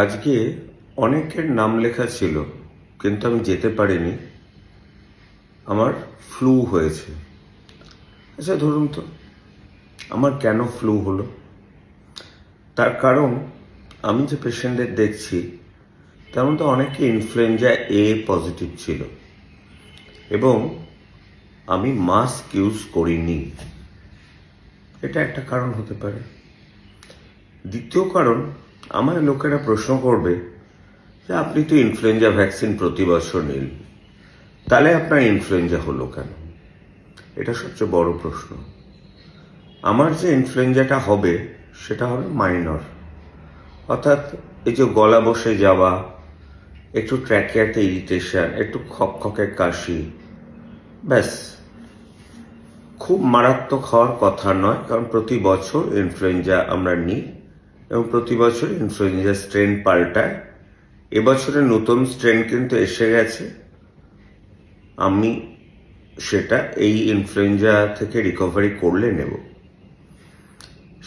আজকে অনেকের নাম লেখা ছিল, কিন্তু আমি যেতে পারিনি। আমার ফ্লু হয়েছে। আচ্ছা, ধরুন তো আমার কেন ফ্লু হলো? তার কারণ আমি যে পেশেন্টদের দেখছি তার মধ্যে অনেকে ইনফ্লুয়েঞ্জা এ পজিটিভ ছিল এবং আমি মাস্ক ইউজ করিনি। এটা একটা কারণ হতে পারে। দ্বিতীয় কারণ, আমার লোকেরা প্রশ্ন করবে যে আপনি তো ইনফ্লুয়েঞ্জা ভ্যাকসিন প্রতি বছর নিন, তাহলে আপনার ইনফ্লুয়েঞ্জা হলো কেন? এটা সবচেয়ে বড় প্রশ্ন। আমার যে ইনফ্লুয়েঞ্জাটা হবে সেটা হবে মাইনর, অর্থাৎ এই যে গলা বসে যাওয়া, একটু ট্র্যাকিয়াতে ইরিটেশন, একটু খকখকে কাশি, ব্যাস। খুব মারাত্মক হওয়ার কথা নয়, কারণ প্রতি বছর ইনফ্লুয়েঞ্জা আমরা নিই এবং প্রতি বছর ইনফ্লুয়েঞ্জা স্ট্রেন পাল্টায়। এবছরের নতুন স্ট্রেন কিন্তু এসে গেছে। আমি সেটা এই ইনফ্লুয়েঞ্জা থেকে রিকভারি করলে নেব।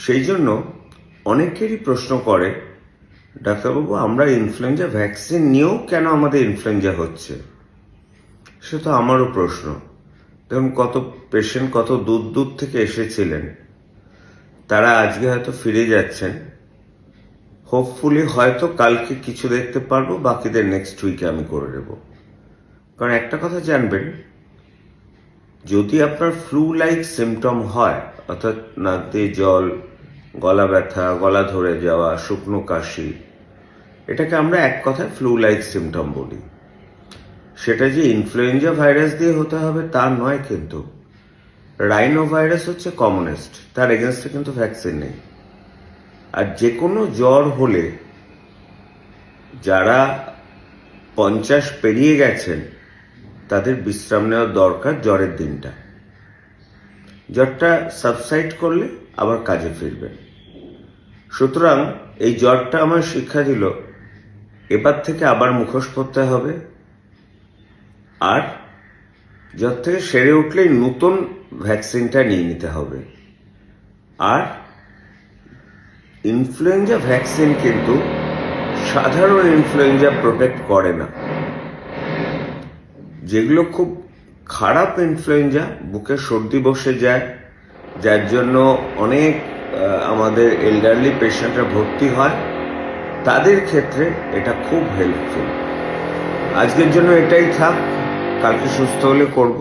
সেই জন্য অনেকেরই প্রশ্ন করে, ডাক্তারবাবু আমরা ইনফ্লুয়েঞ্জা ভ্যাকসিন নিয়েও কেন আমাদের ইনফ্লুয়েঞ্জা হচ্ছে? সে তো আমারও প্রশ্ন। দেখুন, কত পেশেন্ট কত দূর দূর থেকে এসেছিলেন, তারা আজকে হয়তো ফিরে যাচ্ছেন। হোপফুলি হয়তো কালকে কিছু দেখতে পারবো, বাকিদের নেক্সট উইকে আমি করে দেবো। কারণ একটা কথা জানবেন, যদি আপনার ফ্লু লাইক সিমটম হয়, অর্থাৎ নাক দিয়ে জল, গলা ব্যথা, গলা ধরে যাওয়া, শুকনো কাশি, এটাকে আমরা এক কথায় ফ্লু লাইক সিমটম বলি। সেটা যে ইনফ্লুয়েঞ্জা ভাইরাস দিয়ে হতে হবে তা নয়, কিন্তু রাইনো ভাইরাস হচ্ছে কমনেস্ট, তার এগেনস্টে কিন্তু ভ্যাকসিন নেই। আর যে কোনো জ্বর হলে যারা 50 পেরিয়ে গেছেন তাদের বিশ্রাম নেওয়া দরকার জ্বরের দিনটা। জ্বরটা সাবসাইড করলে আবার কাজে ফিরবেন। সুতরাং এই জ্বরটা আমার শিক্ষা দিল, এবার থেকে আবার মুখোশ পরতে হবে, আর জ্বর থেকে সেরে উঠলেই নতুন ভ্যাকসিনটা নিয়ে নিতে হবে। আর ইনফ্লুয়েঞ্জা ভ্যাকসিন কিন্তু সাধারণ ইনফ্লুয়েঞ্জা প্রোটেক্ট করে না। যেগুলো খুব খারাপ ইনফ্লুয়েঞ্জা, বুকে সর্দি বসে যায়, যার জন্য অনেক আমাদের এল্ডারলি পেশেন্টরা ভর্তি হয়, তাদের ক্ষেত্রে এটা খুব হেল্পফুল। আজকের জন্য এটাই থাক, কালকে সুস্থ হলে করব।